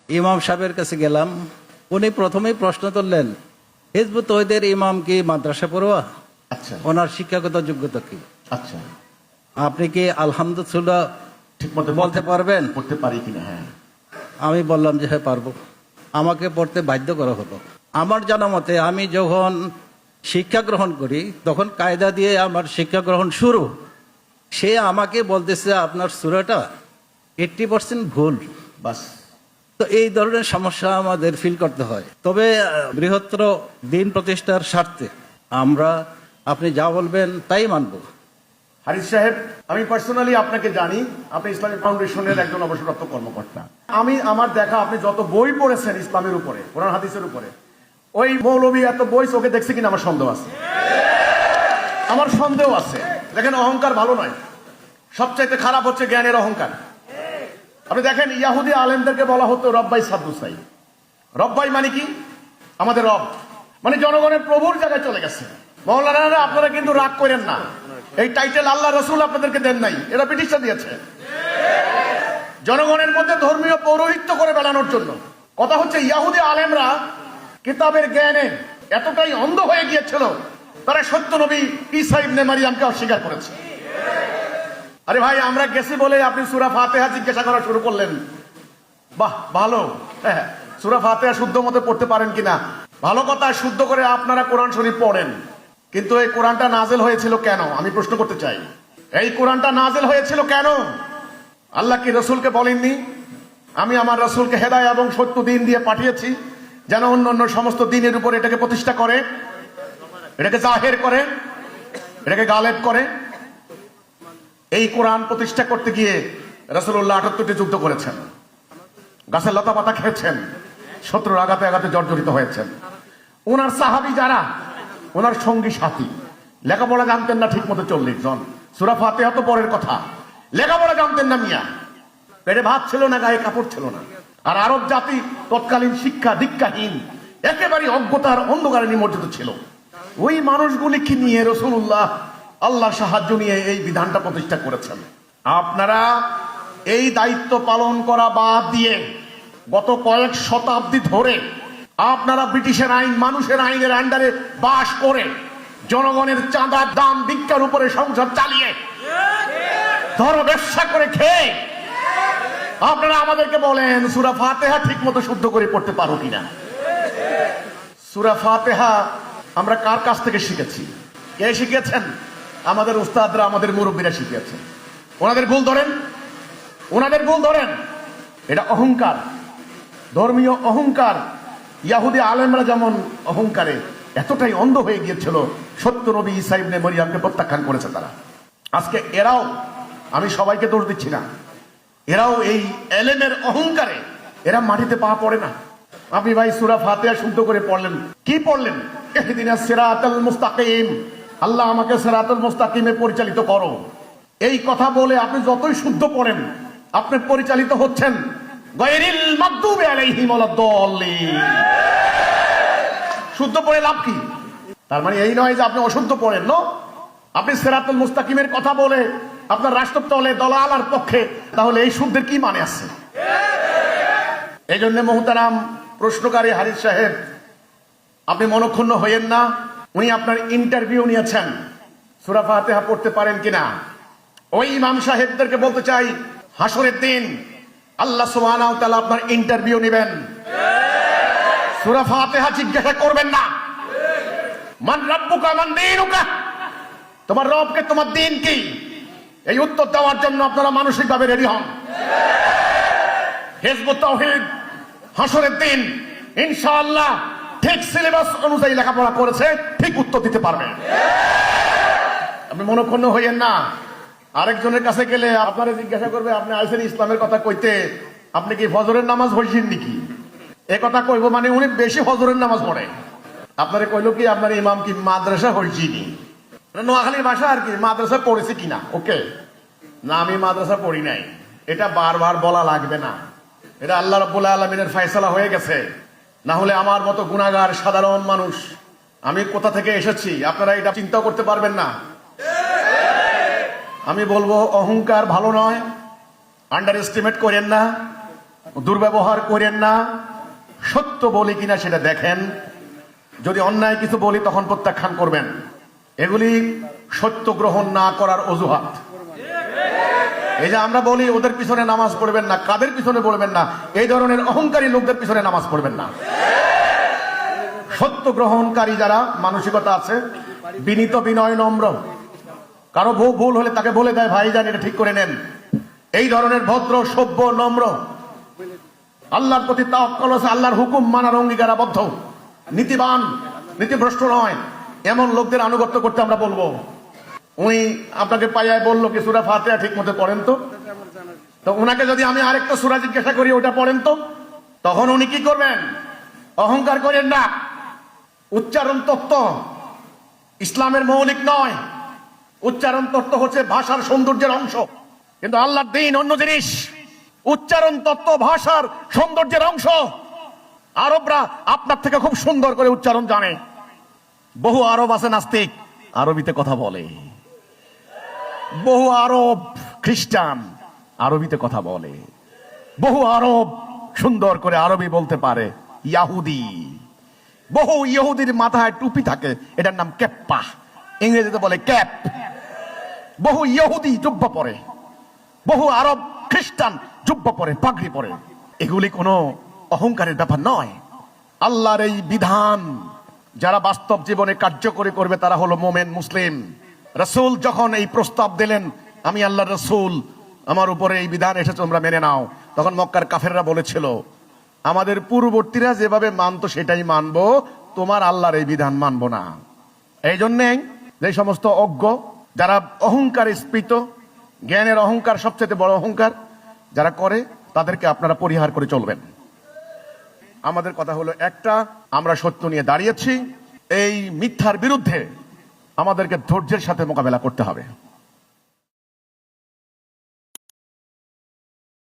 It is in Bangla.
ইমাম সাহেবের কাছে গেলাম। উনি প্রথমেই প্রশ্ন তুললেন, হিজবুত তৌহিদের ইমাম কি মাদ্রাসা পড়ুয়া? আচ্ছা ওনার শিক্ষাগত যোগ্যতা কি? আচ্ছা, আপনি কি আলহামদুলিল্লাহ ঠিক মতো বলতে পারবেন? পড়তে পারি কিনা? হ্যাঁ। আমি বললাম যে হ্যাঁ পারবো। আমাকে পড়তে বাধ্য করা হলো। আমার জানা মতে আমি যখন শিক্ষা গ্রহণ করি তখন কায়দা দিয়ে আমার শিক্ষা গ্রহণ শুরু। সে আমাকে বলতেছে আপনার সূরাটা 80% ভুল। বাস। তো এই ধরনের সমস্যা আমাদের ফিল করতে হয়। তবে বৃহত্তর দিন প্রতিষ্ঠার স্বার্থে আমরা আপনি যা বলবেন তাই মানব। হারিস সাহেব, আমি পার্সোনালি আপনাকে জানি, আপনি ইসলামিক ফাউন্ডেশনের একজন অবসরপ্রাপ্ত কর্মকর্তা। আমি আমার দেখা আপনি যত বই পড়েছেন ইসলামের উপরে, কোরআন হাদিসের উপরে, ওই মৌলবী এত বই চোখে দেখছে কিনা আমার সন্দেহ আছে। আমার সন্দেহ আছে। দেখেন, অহংকার ভালো নয়, সবচাইতে খারাপ হচ্ছে জ্ঞানের অহংকার। আপনি দেখেন, ইয়াহুদি আলেমদেরকে বলা হতো রব্বাই সাদ্দুসাই। রব্বাই মানে কি? আমাদের রব, মানে জনগণের প্রভুর জায়গায় চলে গেছে। মৌলানারা, আপনারা কিন্তু রাগ করেন না, এই টাইটেল আল্লাহ রসুল আপনাদেরকে দেন নাই, এরা ব্রিটিশরা দিয়েছে জনগণের মধ্যে ধর্মীয় পৌরোহিত্য করে বেড়ানোর জন্য। কথা হচ্ছে, ইয়াহুদি আলেমরা কিতাবের জ্ঞানে এতটাই অন্ধ হয়ে গিয়েছিল, তারা সত্য নবী ঈসা ইবনে মারিয়ামকে অস্বীকার করেছে। আরে ভাই, আমরা গেছি বলে আপনি সূরা ফাতিহা জিজ্ঞাসা করা শুরু করলেন। বাহ, ভালো। হ্যাঁ, সূরা ফাতিহা শুদ্ধ মতে পড়তে পারেন কিনা? ভালো কথা, শুদ্ধ করে আপনারা কোরআন শরীফ পড়েন, কিন্তু এই কোরআনটা নাজেল হয়েছিল কেন? আমি প্রশ্ন করতে চাই, এই কোরআনটা নাজেল হয়েছিল কেন? আল্লাহ কি রসুলকে বলেননি, আমি আমার রসুলকে হেদায়েত এবং সত্য দিন দিয়ে পাঠিয়েছি, যেন অন্য সমস্ত দিনের উপর এটাকে প্রতিষ্ঠা করে, এটাকে জাহের করে, এটাকে গালেব করে? এই কোরআন প্রতিষ্ঠা করতে গিয়ে রাসূলুল্লাহ ৭৮টি যুদ্ধ করেছেন, গাছের লতা পাতা খেয়েছেন, শত্রুর আঘাতে আঘাতে জর্জরিত হয়েছেন। ওনার সাহাবী যারা, ওনার সঙ্গী সাথী, লেখাপড়া জানতেন না ঠিক মতো 40 জন। সূরা ফাতিহা তো পরের কথা, লেখাপড়া জানতেন না মিয়া, পেটে ভাত ছিল না, গায়ে কাপড় ছিল না। আর আরব জাতি তৎকালীন শিক্ষা দীক্ষাহীন, একেবারে অজ্ঞতার অন্ধকারে নিমজ্জিত ছিল। ওই মানুষগুলিকে নিয়ে রাসূলুল্লাহ আল্লাহর সাহায্য নিয়ে এই বিধানটা প্রতিষ্ঠা করেছেন। আপনারা এই দায়িত্ব পালন করা বাদ দিয়ে গত কয়েক শতাব্দী ধরে আপনারা ব্রিটিশের আইন, মানুষের আইনের আন্ডারে বাস করে, জনগণের চাঁদার দাম ভিক্ষার উপরে সংসার চালিয়ে, ধর্ম ব্যবসা করে খেয়ে আপনারা আমাদেরকে বলেন সূরা ফাতিহা ঠিক মতো শুদ্ধ করে পড়তে পারো কিনা? সূরা ফাতিহা আমরা কার কাছ থেকে শিখেছি? কে শিখিয়েছেন? আমাদের উস্তাদরা, আমাদের মুরব্বীরা শিখিয়েছেন। ওনাদের ভুল ধরেন, ওনাদের ভুল ধরেন। এটা অহংকার, ধর্মীয় অহংকার। ইয়াহুদি আলেমরা যেমন অহংকারে এতটাই অন্ধ হয়ে গিয়েছিল, সত্য নবী ঈসা ইবনে মারিয়ামকে প্রত্যাখ্যান করেছে তারা। আজকে এরাও, আমি সবাইকে দোষ দিচ্ছি না, এরাও এই এলেমের অহংকারে এরা মাটিতে পা পড়ে না। আপনি ভাই সূরা ফাতিহা শুদ্ধ করে পড়লেন, কি পড়লেন? ইহদিনাস সিরাতাল মুস্তাকিম, আল্লাহ আমাকে সিরাতাল মুস্তাকিমে পরিচালিত করো। এই কথা বলে আপনি যতই শুদ্ধ পড়েন, আপনি পরিচালিত হচ্ছেন গায়রিল মাগদুবি আলাইহিম ওয়ালাদ-দাল্লিন। শুদ্ধ পড়ে লাভ কি? তার মানে এই নয় যে আপনি অশুদ্ধ পড়েন। না, আপনি সিরাতাল মুস্তাকিমের কথা বলে আপনার রাষ্ট্র চলে দলালার পক্ষে, তাহলে এই শুদ্ধের কি মানে আছে? এই জন্য মুহতারাম প্রশ্নকারী হারিস সাহেব, আপনি মনক্ষুণ্ণ হইয়েন না। উনি আপনার ইন্টারভিউ নিয়েছেন, সূরা ফাতিহা পড়তে পারেন কিনা। ওই ইমাম সাহেবদেরকে বলতে চাই, হাসরের দিন আল্লাহ সুবহানাহু ওয়া তাআলা আপনার ইন্টারভিউ নেবেন। সূরা ফাতিহা জিজ্ঞাসা করবেন না, মান রাব্বুকা মান দীনুকা, তোমার রবকে, তোমার দিন কি? এই উত্তর দেওয়ার জন্য আপনারা মানসিকভাবে রেডি হন। হিজবুত তাওহীদ হাসরের দিন ইনশাআল্লাহ ঠিক সিলেবাস অনুযায়ী লেখাপড়া করেছে, ঠিক উত্তর দিতে পারবে। আপনি মনক্ষুণ্ণ হইয়েন না। আরেকজনের কাছে গেলে আপনারা জিজ্ঞাসা করবে, আপনি আইসেন ইসলামের কথা কইতে, আপনি কি ফজরের নামাজ পড়ছেন নাকি? এ কথা কইব মানে উনি বেশি ফজরের নামাজ পড়ে। আপনারা কইলো কি, আপনার ইমাম কি মাদ্রাসা পড়ছিনি? নোয়াখালীর ভাষা আর কি, মাদ্রাসা পড়েছে কিনা। ওকে, না আমি মাদ্রাসা পড়ি নাই, এটা বারবার বলা লাগবে না। এটা আল্লাহ রাব্বুল আলামিনের ফয়সালা হয়ে গেছে। না হলে আমার মতো গুনাহগার সাধারণ মানুষ, আমি কোথা থেকে এসেছি আপনারা এটা চিন্তা করতে পারবেন না। আমি বলবো অহংকার ভালো নয়, আন্ডার এস্টিমেট করেন না। দুর্ব্যবহার করেন না, সত্য বলি কিনা সেটা দেখেন, যদি অন্যায় কিছু বলি তখন প্রত্যাখ্যান করবেন। এগুলি সত্য গ্রহণ না করার অজুহাত। এই যে আমরা বলি ওদের পিছনে নামাজ পড়বেন না, কাদের পিছনে পড়বেন না, এই ধরনের অহংকারী লোকদের পিছনে নামাজ পড়বেন না। সত্য গ্রহণকারী যারা মানসিকতা আছে, বিনীত বিনয় নম্র, কারো ভুল হলে তাকে বলে দেয় ভাইজান এটা ঠিক করে নেন, এই ধরনের ভদ্র সভ্য নম্র, আল্লাহর প্রতি তাওয়াক্কুল আছে, আল্লাহর হুকুম মানার অঙ্গীকারাবদ্ধ, নীতিবান, নীতিভ্রষ্ট নয়, এমন লোকদের আনুগত্য করতে আমরা বলবো। উনি আপনাকে পাইয়ায় বললো কি সূরা ফাতিহা ঠিক মতো পড়েন তো উনাকে যদি আমি আরেকটা সূরা জিজ্ঞাসা করি ওটা পড়েন তো, তখন উনি কি করবেন? অহংকার করেন না, উচ্চারণ তত্ত্ব ইসলামের মৌলিক নয়, উচ্চারণ তত্ত্ব হচ্ছে ভাষার সৌন্দর্যের অংশ, কিন্তু আল্লাহর দ্বীন অন্য জিনিস। উচ্চারণ তত্ত্ব ভাষার সৌন্দর্যের অংশ। আরবরা আপনার থেকে খুব সুন্দর করে উচ্চারণ জানে। বহু আরব আছে নাস্তিক, আরবিতে কথা বলে। বহু আরব খ্রিস্টান আরবিতে কথা বলে। বহু আরব সুন্দর করে আরবি বলতে পারে। ইয়াহুদি, বহু ইহুদির মাথায় টুপি থাকে, এটার নাম ক্যাপ্পা, ইংরেজিতে বলে ক্যাপ। বহু ইহুদি জুব্বা পরে, বহু আরব খ্রিস্টান জুব্বা পরে, পাগড়ি পরে। এগুলি কোনো অহংকারের ব্যাপার নয়। আল্লাহর এই বিধান যারা বাস্তব জীবনে কার্যকরী করবে তারা হলো মোমেন, মুসলিম। রাসূল যখন এই প্রস্তাব দিলেন, আমি আল্লাহর রাসূল, আমার উপরে এই বিধান এসেছে, তোমরা মেনে নাও, তখন মক্কার কাফেররা বলেছিল আমাদের পূর্ববর্তীরা যেভাবে মানতো সেটাই মানবো, তোমার আল্লাহর এই বিধান মানবো না। এই জন্যে যে সমস্ত অজ্ঞ যারা অহংকারে স্ফীত, জ্ঞানের অহংকার সবচেয়ে বড় অহংকার যারা করে, তাদেরকে আপনারা পরিহার করে চলবেন। আমাদের কথা হলো একটা, আমরা সত্য নিয়ে দাঁড়িয়েছি, এই মিথ্যার বিরুদ্ধে আমাদেরকে ধৈর্যের সাথে মোকাবেলা করতে হবে।